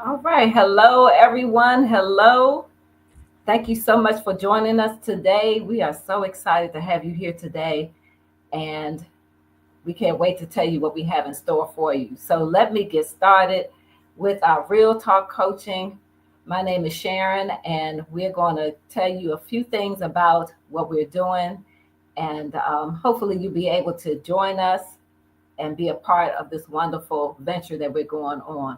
All right. Hello, everyone. Hello. Thank you so much for joining us today. We are so excited to have you here today, and we can't wait to tell you what we have in store for you. So, let me get started with our Real Talk coaching. My name is Sharon, and we're going to tell you a few things about what we're doing, and hopefully, you'll be able to join us and be a part of this wonderful venture that we're going on.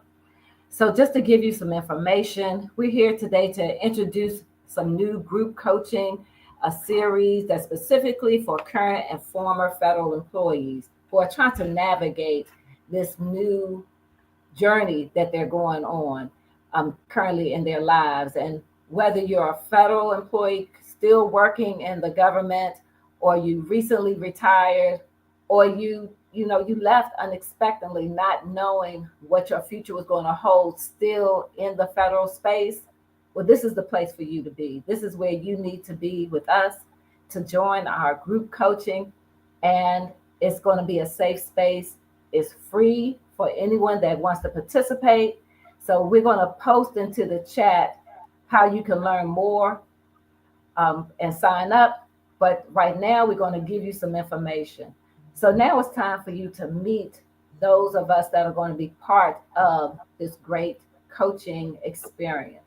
So, just to give you some information, we're here today to introduce some new group coaching, a series that's specifically for current and former federal employees who are trying to navigate this new journey that they're going on currently in their lives. And whether you're a federal employee still working in the government, or you recently retired, or you left unexpectedly, not knowing what your future was going to hold, still in the federal space, well, this is the place for you to be. This is where you need to be with us to join our group coaching, and it's going to be a safe space. It's free for anyone that wants to participate. So we're going to post into the chat how you can learn more and sign up. But right now, we're going to give you some information. So now it's time for you to meet those of us that are going to be part of this great coaching experience.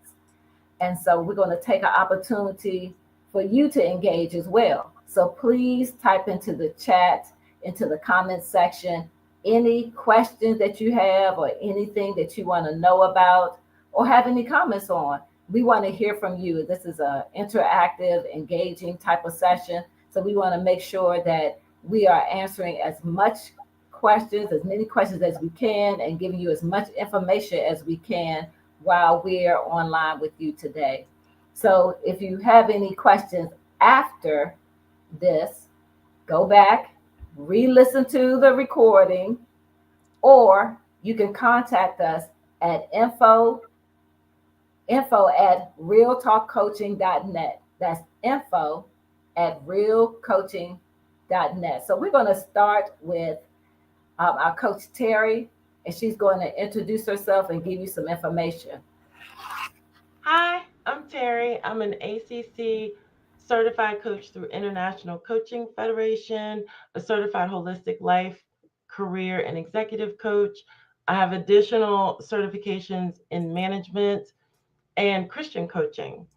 And so we're going to take an opportunity for you to engage as well. So please type into the chat, into the comment section, any questions that you have or anything that you want to know about or have any comments on. We want to hear from you. This is an interactive, engaging type of session. So we want to make sure that we are answering as much questions, as many questions as we can, and giving you as much information as we can while we're online with you today. So if you have any questions after this, go back, re listen to the recording, or you can contact us at info at realtalkcoaching.net. That's info at realcoaching.net. So we're going to start with our coach Terry, and she's going to introduce herself and give you some information. Hi, I'm Terry. I'm an ACC certified coach through International Coaching Federation, a certified holistic life, career, and executive coach. I have additional certifications in management and Christian coaching.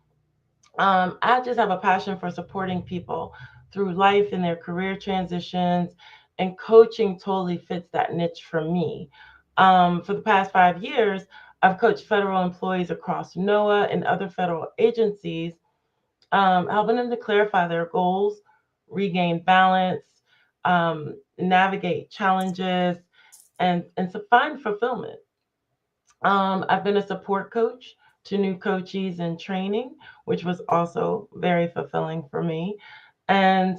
I just have a passion for supporting people through life and their career transitions, and coaching totally fits that niche for me. For the past 5 years, I've coached federal employees across NOAA and other federal agencies, helping them to clarify their goals, regain balance, navigate challenges, and to find fulfillment. I've been a support coach to new coachees in training, which was also very fulfilling for me. And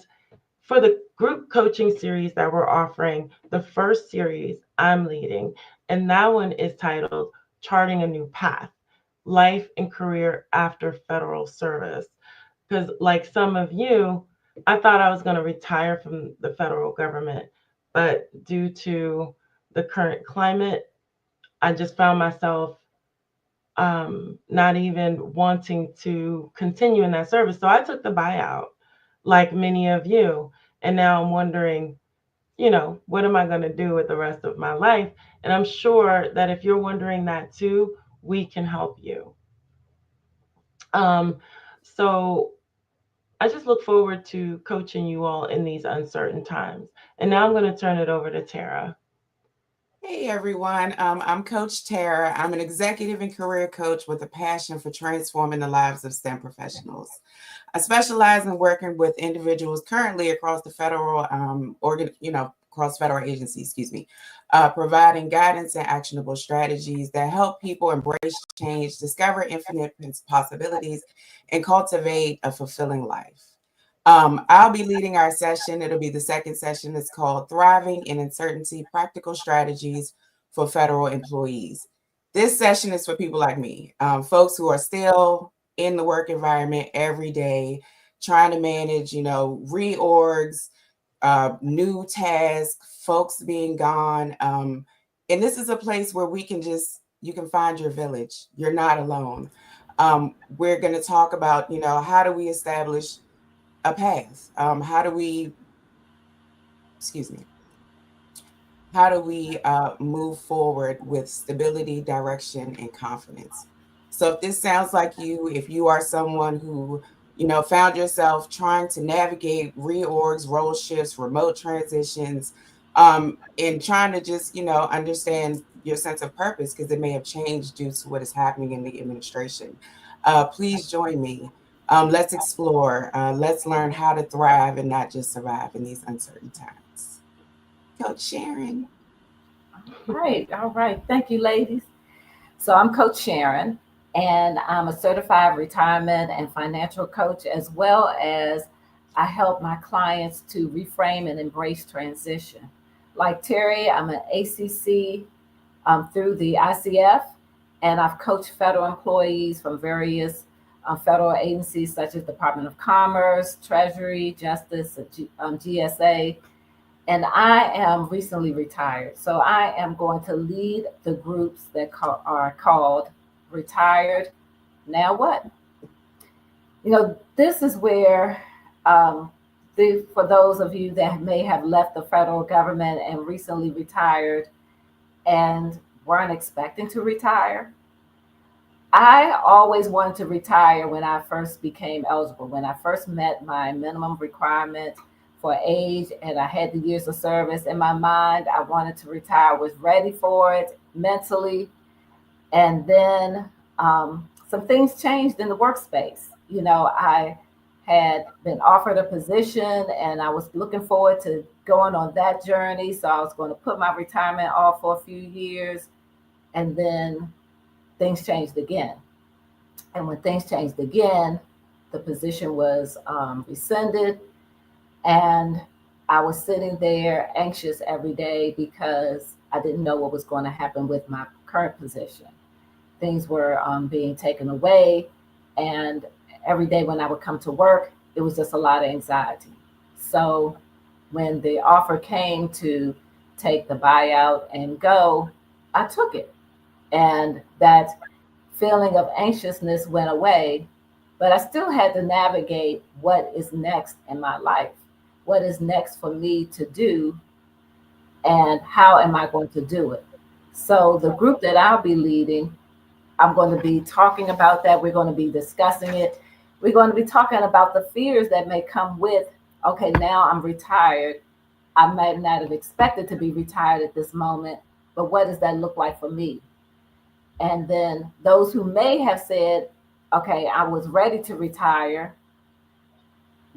for the group coaching series that we're offering, the first series I'm leading, and that one is titled Charting a New Path: Life and Career After Federal Service. Because, like some of you, I thought I was going to retire from the federal government, but due to the current climate, I just found myself not even wanting to continue in that service. So I took the buyout, like many of you. And now I'm wondering, what am I going to do with the rest of my life? And I'm sure that if you're wondering that too, we can help you. Um, so I just look forward to coaching you all in these uncertain times. And now I'm going to turn it over to Tara. Hey everyone, I'm Coach Tara. I'm an executive and career coach with a passion for transforming the lives of STEM professionals. I specialize in working with individuals currently across the federal across federal agencies, providing guidance and actionable strategies that help people embrace change, discover infinite possibilities, and cultivate a fulfilling life. I'll be leading our session. It'll be the second session. It's called Thriving in Uncertainty: Practical Strategies for Federal Employees. This session is for people like me, folks who are still in the work environment every day, trying to manage, reorgs, new tasks, folks being gone. And this is a place where we can just You can find your village. You're not alone. We're going to talk about, how do we establish a path? How do we, excuse me, how do we move forward with stability, direction, and confidence? So if this sounds like you, if you are someone who, found yourself trying to navigate reorgs, role shifts, remote transitions, and trying to just, understand your sense of purpose because it may have changed due to what is happening in the administration, please join me. Let's explore. Let's learn how to thrive and not just survive in these uncertain times. Coach Sharon. Right, all right. Thank you, ladies. So I'm Coach Sharon, and I'm a certified retirement and financial coach, as well as I help my clients to reframe and embrace transition. Like Terry, I'm an ACC through the ICF, and I've coached federal employees from various federal agencies such as Department of Commerce, Treasury, Justice, GSA, and I am recently retired. So I am going to lead the groups that are called Retired Now What? This is where, for those of you that may have left the federal government and recently retired and weren't expecting to retire, I always wanted to retire when I first became eligible. When I first met my minimum requirement for age and I had the years of service in my mind, I wanted to retire, was ready for it mentally. And then some things changed in the workspace. I had been offered a position and I was looking forward to going on that journey. So I was going to put my retirement off for a few years. And then things changed again. And when things changed again, the position was rescinded. And I was sitting there anxious every day because I didn't know what was going to happen with my current position. Things were being taken away. And every day when I would come to work, it was just a lot of anxiety. So when the offer came to take the buyout and go, I took it. And that feeling of anxiousness went away, but I still had to navigate what is next in my life, what is next for me to do, and how am I going to do it. So, the group that I'll be leading, I'm going to be talking about that. We're going to be discussing it. We're going to be talking about the fears that may come with, okay, now I'm retired. I might not have expected to be retired at this moment, but what does that look like for me? And then those who may have said, okay, I was ready to retire.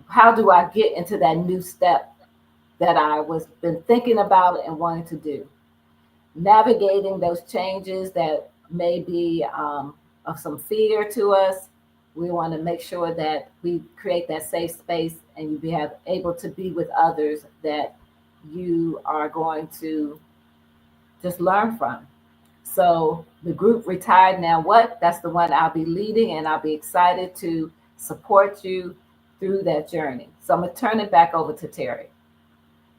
How do I get into that new step that I was been thinking about and wanting to do? Navigating those changes that may be of some fear to us. We want to make sure that we create that safe space and you be able to be with others that you are going to just learn from. So the group Retired Now What? That's the one I'll be leading, and I'll be excited to support you through that journey. So I'm going to turn it back over to Terry.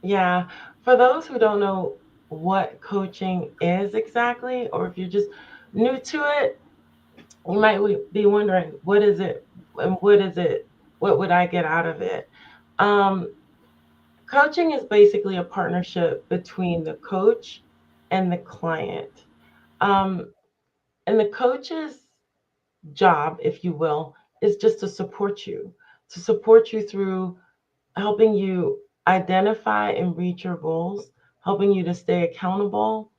Yeah, for those who don't know what coaching is exactly, or if you're just new to it, you might be wondering, what is it? And what is it? What would I get out of it? Um, Coaching is basically a partnership between the coach and the client. Um, and the coach's job, if you will, is just to support you through helping you identify and reach your goals, helping you to stay accountable,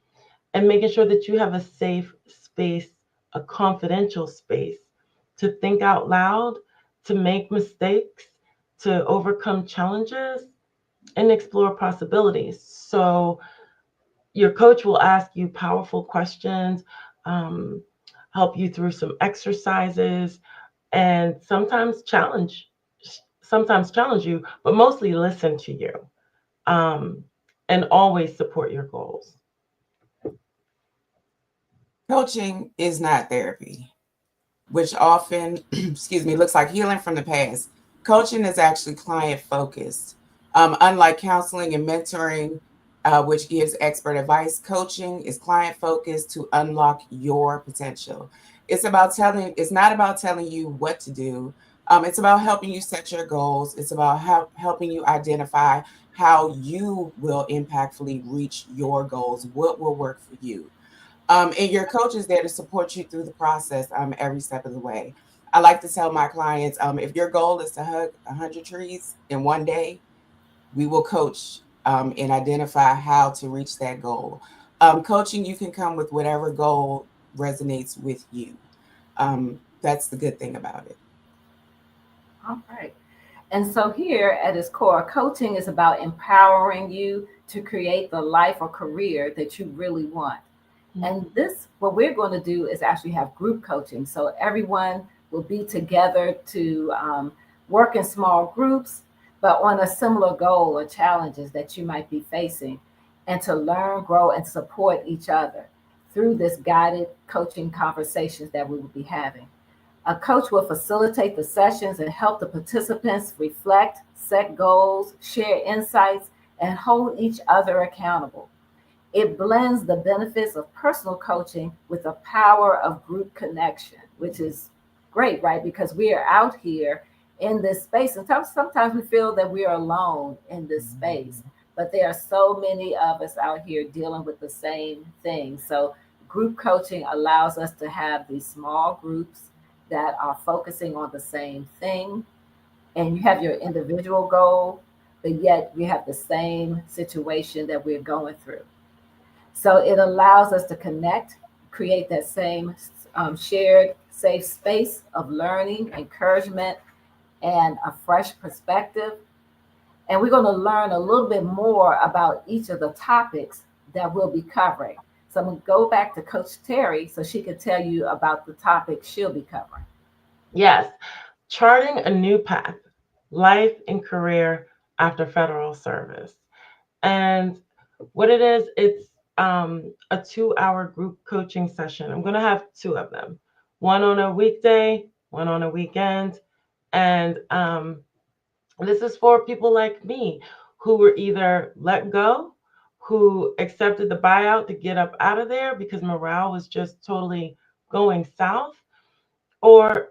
and making sure that you have a safe space, a confidential space to think out loud, to make mistakes, to overcome challenges, and explore possibilities. So, your coach will ask you powerful questions, um, help you through some exercises, and sometimes challenge you, but mostly listen to you, um, and always support your goals. Coaching is not therapy, which often, excuse me, looks like healing from the past. Coaching is actually client focused. Unlike counseling and mentoring, which gives expert advice. Coaching is client focused to unlock your potential. It's not about telling you what to do. It's about helping you set your goals. It's about helping you identify how you will impactfully reach your goals, what will work for you. And your coach is there to support you through the process every step of the way. I like to tell my clients, if your goal is to hug 100 trees in one day, we will coach and identify how to reach that goal. Coaching, you can come with whatever goal resonates with you. That's the good thing about it. All right. And so, here at its core, coaching is about empowering you to create the life or career that you really want. And this, what we're going to do is actually have group coaching. So, everyone will be together to work in small groups, but on a similar goal or challenges that you might be facing, and to learn, grow, and support each other through this guided coaching conversations that we will be having. A coach will facilitate the sessions and help the participants reflect, set goals, share insights, and hold each other accountable. It blends the benefits of personal coaching with the power of group connection, which is great, right? Because we are out here in this space, and sometimes we feel that we are alone in this space, but there are so many of us out here dealing with the same thing. So, group coaching allows us to have these small groups that are focusing on the same thing, and you have your individual goal, but yet we have the same situation that we're going through. So it allows us to connect, create that same shared safe space of learning, encouragement, and a fresh perspective. And we're going to learn a little bit more about each of the topics that we'll be covering. So I'm going to go back to Coach Terry so she can tell you about the topic she'll be covering. Yes, charting a new path, life and career after federal service. And what it is, it's a 2 hour group coaching session. I'm going to have two of them, one on a weekday, one on a weekend. And this is for people like me who were either let go, who accepted the buyout to get up out of there because morale was just totally going south, or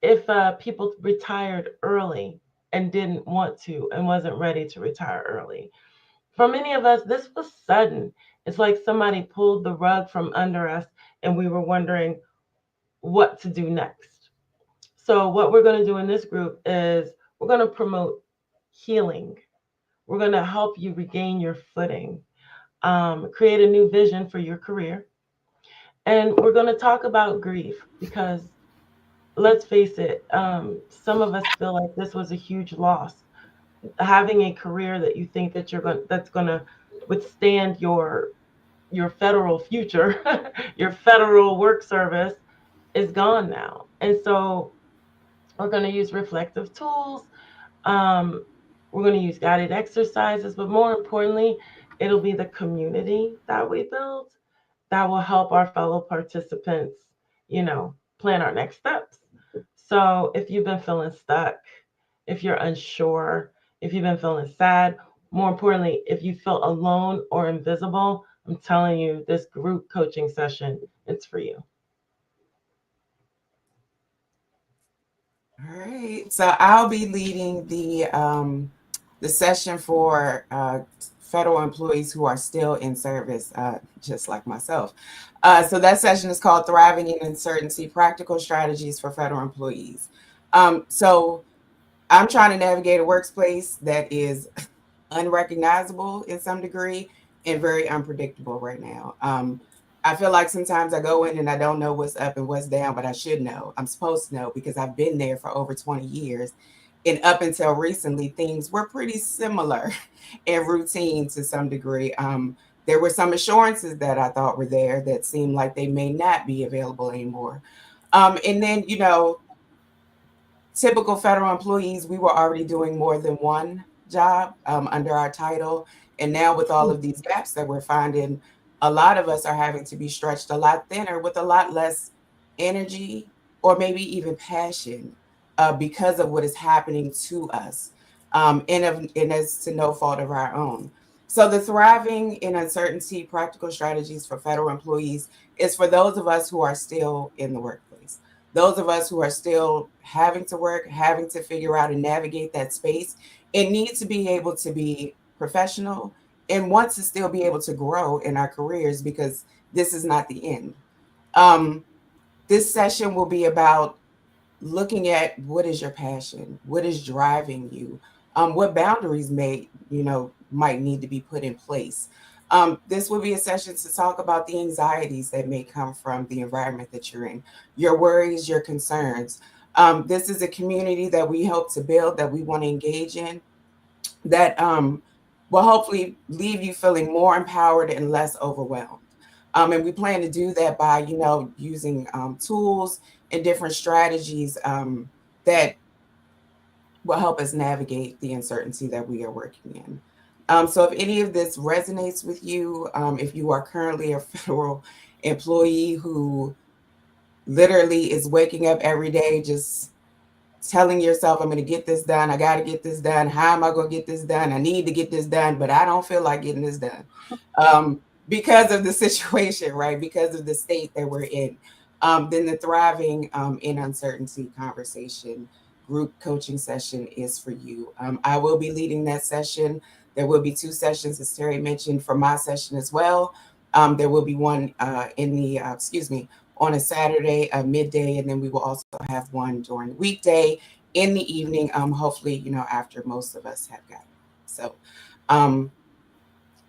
if people retired early and didn't want to and wasn't ready to retire early. For many of us, this was sudden. It's like somebody pulled the rug from under us and we were wondering what to do next. So, what we're going to do in this group is we're going to promote healing. We're going to help you regain your footing, create a new vision for your career. And we're going to talk about grief because let's face it, some of us feel like this was a huge loss. Having a career that you think that that's going to withstand your federal future, your federal work service is gone now. And so we're going to use reflective tools. Um, we're going to use guided exercises, but more importantly, it'll be the community that we build that will help our fellow participants, you know, plan our next steps. So if you've been feeling stuck, if you're unsure, if you've been feeling sad, more importantly, if you feel alone or invisible, I'm telling you, this group coaching session, it's for you. All right. So I'll be leading the session for federal employees who are still in service, just like myself. So that session is called Thriving in Uncertainty: Practical Strategies for Federal Employees. So I'm trying to navigate a workplace that is unrecognizable in some degree and very unpredictable right now. I feel like sometimes I go in and I don't know what's up and what's down, but I should know. I'm supposed to know because I've been there for over 20 years. And up until recently, things were pretty similar and routine to some degree. There were some assurances that I thought were there that seemed like they may not be available anymore. And then, typical federal employees, we were already doing more than one job under our title. And now, with all of these gaps that we're finding, a lot of us are having to be stretched a lot thinner with a lot less energy or maybe even passion because of what is happening to us, and as to no fault of our own. So the thriving in uncertainty practical strategies for federal employees is for those of us who are still in the workplace. Those of us who are still having to work, having to figure out and navigate that space, and need to be able to be professional and want to still be able to grow in our careers because this is not the end. Um, this session will be about looking at what is your passion, what is driving you, what boundaries might need to be put in place. This will be a session to talk about the anxieties that may come from the environment that you're in, your worries, your concerns. This is a community that we hope to build, that we want to engage in, that will hopefully leave you feeling more empowered and less overwhelmed. And we plan to do that by, using tools and different strategies that will help us navigate the uncertainty that we are working in. So if any of this resonates with you, if you are currently a federal employee who literally is waking up every day just telling yourself, I'm going to get this done. I got to get this done. How am I going to get this done? I need to get this done, but I don't feel like getting this done because of the situation, right? Because of the state that we're in. Then the Thriving in Uncertainty conversation group coaching session is for you. I will be leading that session. There will be 2 sessions, as Terry mentioned, for my session as well. There will be one on a Saturday, midday, and then we will also have one during the weekday in the evening. Hopefully, after most of us have gotten. So,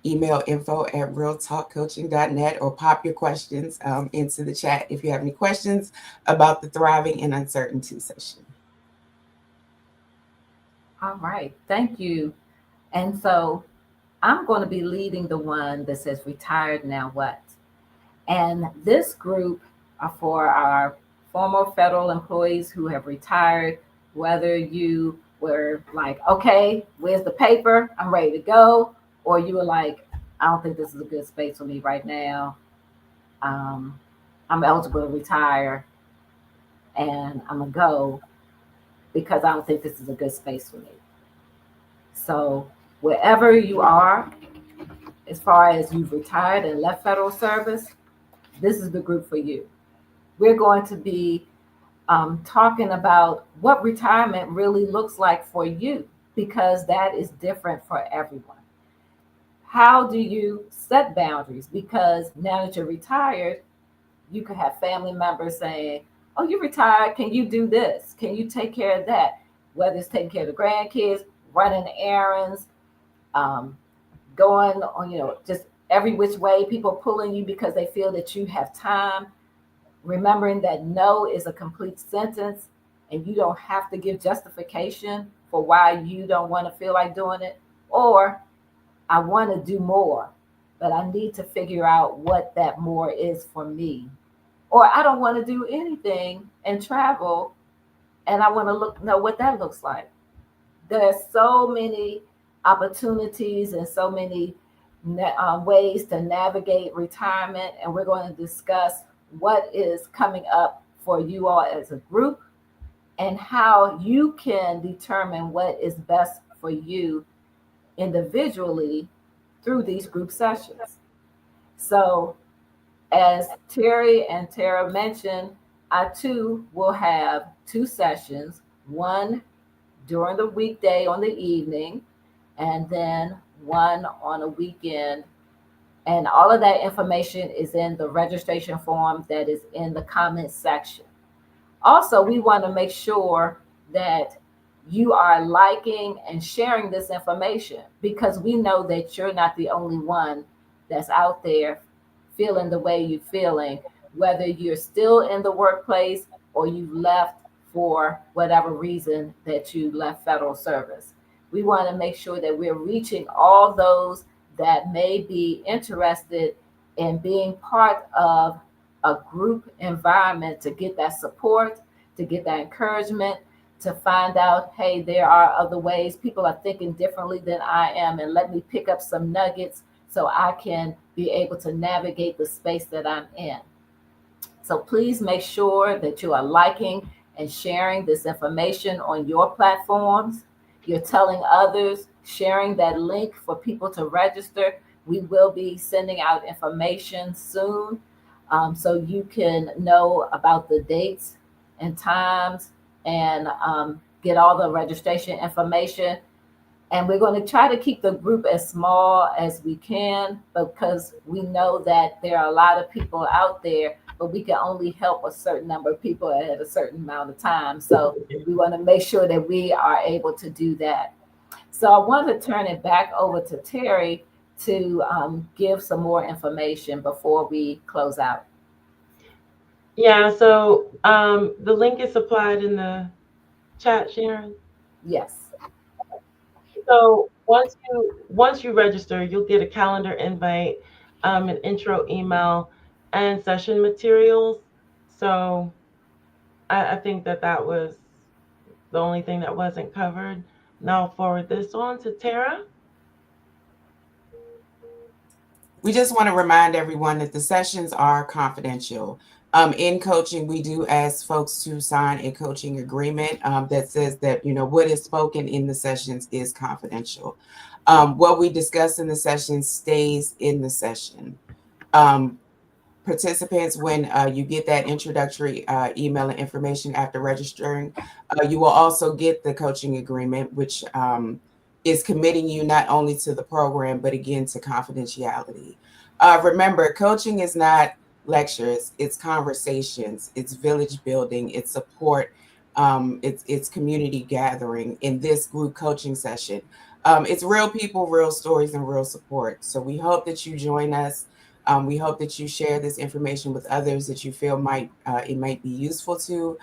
email info@realtalkcoaching.net or pop your questions into the chat if you have any questions about the Thriving in Uncertainty session. All right. Thank you. And so I'm going to be leading the one that says retired now what? And this group are for our former federal employees who have retired, whether you were like, okay, where's the paper? I'm ready to go. Or you were like, I don't think this is a good space for me right now. Um, I'm eligible to retire and I'm going to go because I don't think this is a good space for me. So, wherever you are, as far as you've retired and left federal service, this is the group for you. We're going to be talking about what retirement really looks like for you because that is different for everyone. How do you set boundaries? Because now that you're retired, you could have family members saying, oh, you're retired. Can you do this? Can you take care of that? Whether it's taking care of the grandkids, running errands, um, going on, just every which way, people pulling you because they feel that you have time. Remembering that no is a complete sentence and you don't have to give justification for why you don't want to feel like doing it. Or I want to do more, but I need to figure out what that more is for me. Or I don't want to do anything and travel and I want to know what that looks like. There's so many opportunities and so many ways to navigate retirement, and we're going to discuss what is coming up for you all as a group and how you can determine what is best for you individually through these group sessions. So, as Terry and Tara mentioned, I too will have 2 sessions, one during the weekday on the evening, and then one on a weekend. And all of that information is in the registration form that is in the comments section. Also, we want to make sure that you are liking and sharing this information because we know that you're not the only one that's out there feeling the way you're feeling, whether you're still in the workplace or you've left for whatever reason that you left federal service. We want to make sure that we're reaching all those that may be interested in being part of a group environment to get that support, to get that encouragement, to find out, hey, there are other ways. People are thinking differently than I am, and let me pick up some nuggets so I can be able to navigate the space that I'm in. So please make sure that you are liking and sharing this information on your platforms. You're telling others, sharing that link for people to register. We will be sending out information soon, so you can know about the dates and times, and get all the registration information. And we're going to try to keep the group as small as we can, because we know that there are a lot of people out there, but we can only help a certain number of people at a certain amount of time. So we want to make sure that we are able to do that. So I want to turn it back over to Terry to give some more information before we close out. Yeah, so the link is supplied in the chat, Sharon. Yes. So once you register, you'll get a calendar invite, an intro email, and session materials. So I think that was the only thing that wasn't covered. Now I'll forward this on to Tara. We just want to remind everyone that the sessions are confidential. In coaching, we do ask folks to sign a coaching agreement that says that, what is spoken in the sessions is confidential. What we discuss in the session stays in the session. Participants, when you get that introductory email and information after registering, you will also get the coaching agreement, which is committing you not only to the program, but again, to confidentiality. Remember, coaching is not lectures, it's conversations, it's village building, it's support, it's community gathering in this group coaching session. It's real people, real stories, and real support. So we hope that you join us. We hope that you share this information with others that you feel it might be useful to,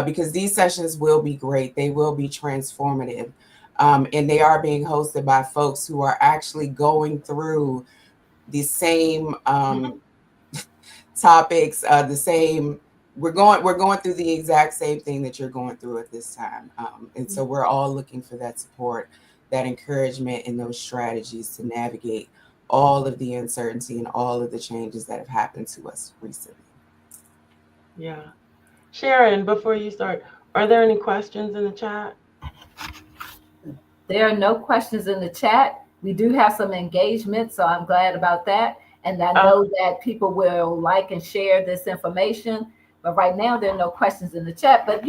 because these sessions will be great. They will be transformative, and they are being hosted by folks who are actually going through the same topics, the same. We're going through the exact same thing that you're going through at this time, and so we're all looking for that support, that encouragement, and those strategies to navigate all of the uncertainty and all of the changes that have happened to us recently. Yeah. Sharon, before you start, are there any questions in the chat? There are no questions in the chat. We do have some engagement, so I'm glad about that. And I know that people will like and share this information. But right now, there are no questions in the chat. But,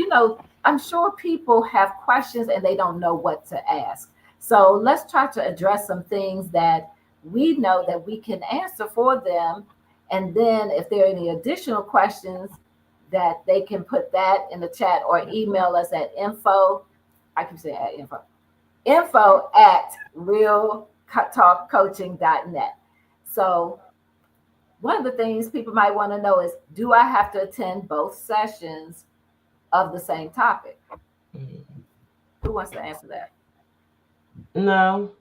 I'm sure people have questions and they don't know what to ask. So let's try to address some things that we know that we can answer for them. And then if there are any additional questions, that they can put that in the chat or email us at info. I keep saying at info @realtalkcoaching.net. So one of the things people might want to know is, do I have to attend both sessions of the same topic? Who wants to answer that? No.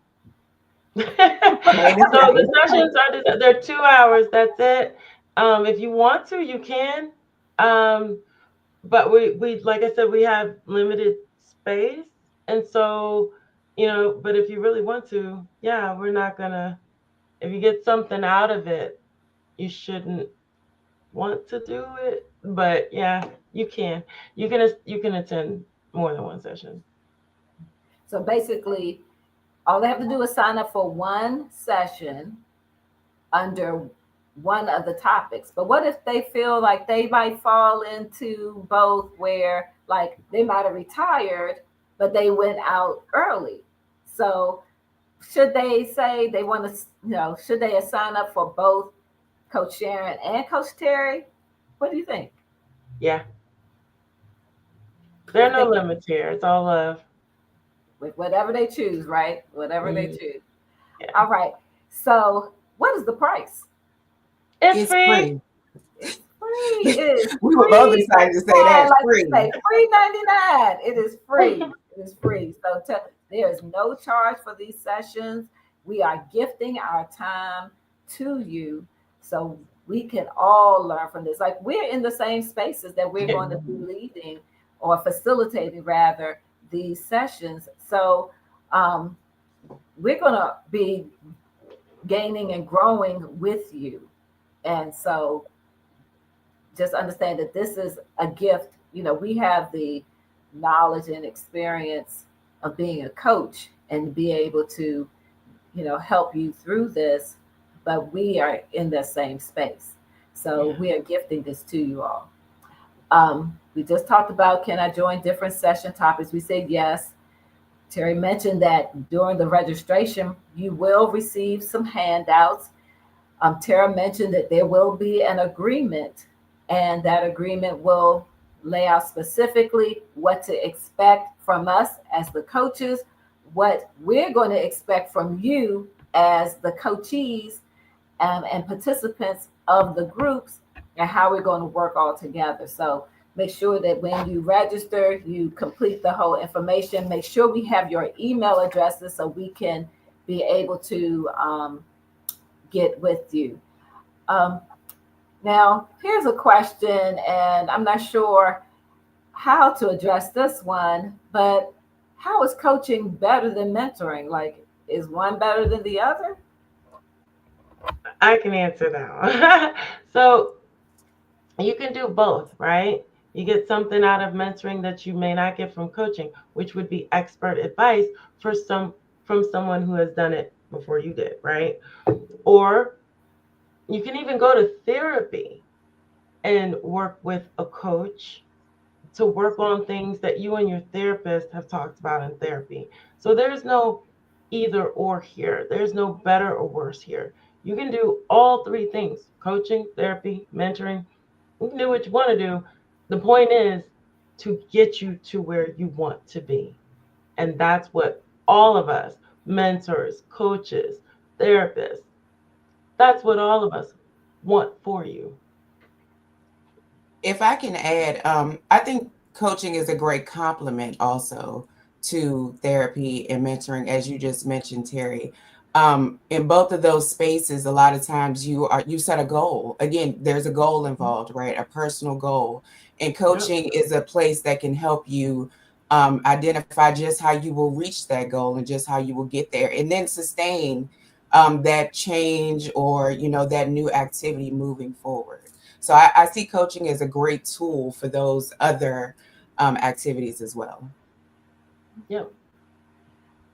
So the sessions they're 2 hours. That's it. If you want to, you can. But we like I said, we have limited space, and so but if you really want to, yeah, we're not gonna. If you get something out of it, you shouldn't want to do it. But yeah, you can. You can attend more than one session. So basically, all they have to do is sign up for one session under one of the topics. But what if they feel like they might fall into both, where like they might have retired, but they went out early? So should they say they want to, should they sign up for both Coach Sharon and Coach Terry? What do you think? Yeah. There are no limits here. It's all love. With whatever they choose, right? Whatever they choose. Yeah. All right. So what is the price? It's free. It's free. It is we free. were both excited to say that. Free. Free 99. It is free. It is free. So there is no charge for these sessions. We are gifting our time to you, so we can all learn from this. Like, we're in the same spaces that we're going to be leading or facilitating, rather, these sessions. So we're going to be gaining and growing with you. And so just understand that this is a gift. We have the knowledge and experience of being a coach, and be able to, help you through this, but we are in the same space. So Yeah. we are gifting this to you all. We just talked about, can I join different session topics? We said yes. Terry mentioned that during the registration, you will receive some handouts. Tara mentioned that there will be an agreement, and that agreement will lay out specifically what to expect from us as the coaches, what we're going to expect from you as the coachees, and participants of the groups, and how we're going to work all together. So make sure that when you register, you complete the whole information. Make sure we have your email addresses so we can be able to get with you. Um, Now, here's a question, and I'm not sure how to address this one, but how is coaching better than mentoring? Like, is one better than the other? I can answer that one. So you can do both, right? You get something out of mentoring that you may not get from coaching, which would be expert advice for some from someone who has done it before you did, right? Or you can even go to therapy and work with a coach to work on things that you and your therapist have talked about in therapy. So there's no either or here. There's no better or worse here. You can do all three things: coaching, therapy, mentoring. You can do what you want to do. The point is to get you to where you want to be. And that's what all of us, mentors, coaches, therapists, that's what all of us want for you. If I can add, I think coaching is a great complement also to therapy and mentoring, as you just mentioned, Terry. In both of those spaces, a lot of times you set a goal. Again, there's a goal involved, right? A personal goal. And Yep. coaching is a place that can help you identify just how you will reach that goal and just how you will get there, and then sustain that change or that new activity moving forward. So I see coaching as a great tool for those other activities as well. Yep.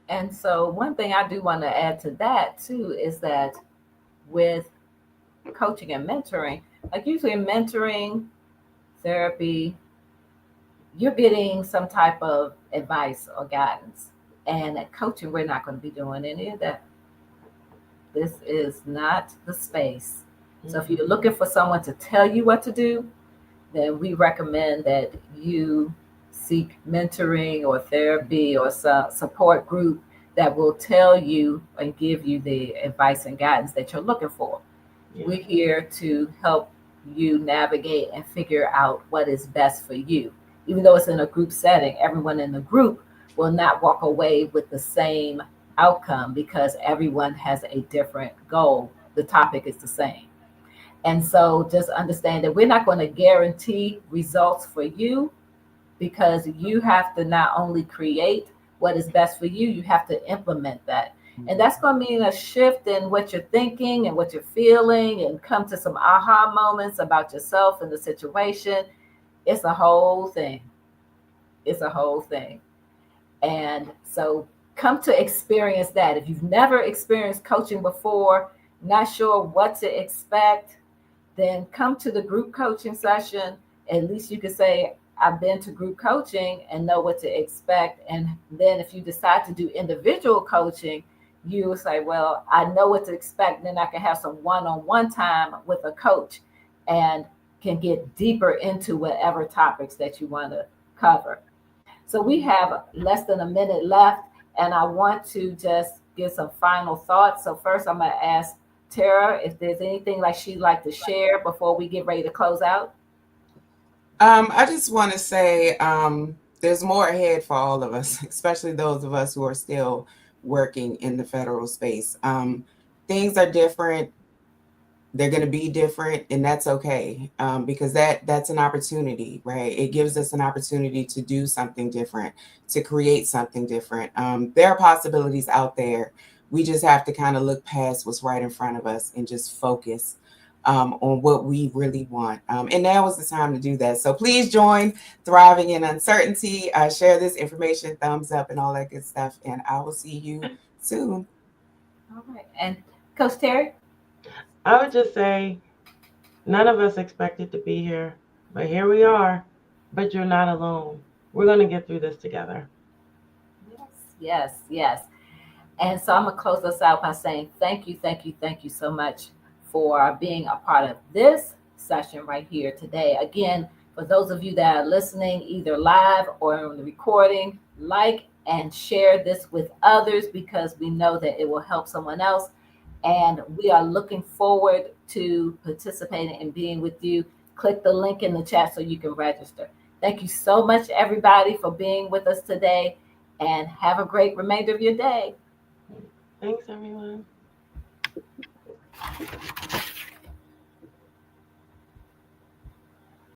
And so, one thing I do want to add to that too is that with coaching and mentoring, like usually in mentoring, therapy, you're getting some type of advice or guidance. And at coaching, we're not going to be doing any of that. This is not the space. So if you're Mm-mm. looking for someone to tell you what to do, then we recommend that you seek mentoring or therapy or some support group that will tell you and give you the advice and guidance that you're looking for. Yeah. We're here to help you navigate and figure out what is best for you. Even though it's in a group setting, everyone in the group will not walk away with the same outcome because everyone has a different goal. The topic is the same. And so just understand that we're not going to guarantee results for you, because you have to not only create what is best for you, you have to implement that. And that's going to mean a shift in what you're thinking and what you're feeling, and come to some aha moments about yourself and the situation. It's a whole thing. It's a whole thing. And so come to experience that. If you've never experienced coaching before, not sure what to expect, then come to the group coaching session. At least you can say, I've been to group coaching and know what to expect. And then if you decide to do individual coaching, you will say, well, I know what to expect. Then I can have some one-on-one time with a coach and can get deeper into whatever topics that you want to cover. So we have less than a minute left, and I want to just give some final thoughts. So first, I'm going to ask Tara if there's anything like she'd like to share before we get ready to close out. I just want to say there's more ahead for all of us, especially those of us who are still working in the federal space. Things are different. They're going to be different, and that's okay, because that's an opportunity, right? It gives us an opportunity to do something different, to create something different. There are possibilities out there. We just have to kind of look past what's right in front of us and just focus. on what we really want. And now is the time to do that. So please join Thriving in Uncertainty. Share this information, thumbs up, and all that good stuff. And I will see you soon. All right. And Coach Terry? I would just say none of us expected to be here, but here we are. But you're not alone. We're going to get through this together. Yes, yes, yes. And so I'm going to close us out by saying thank you, thank you, thank you so much for being a part of this session right here today. Again, for those of you that are listening, either live or on the recording, like and share this with others because we know that it will help someone else. And we are looking forward to participating and being with you. Click the link in the chat so you can register. Thank you so much, everybody, for being with us today. And have a great remainder of your day. Thanks, everyone.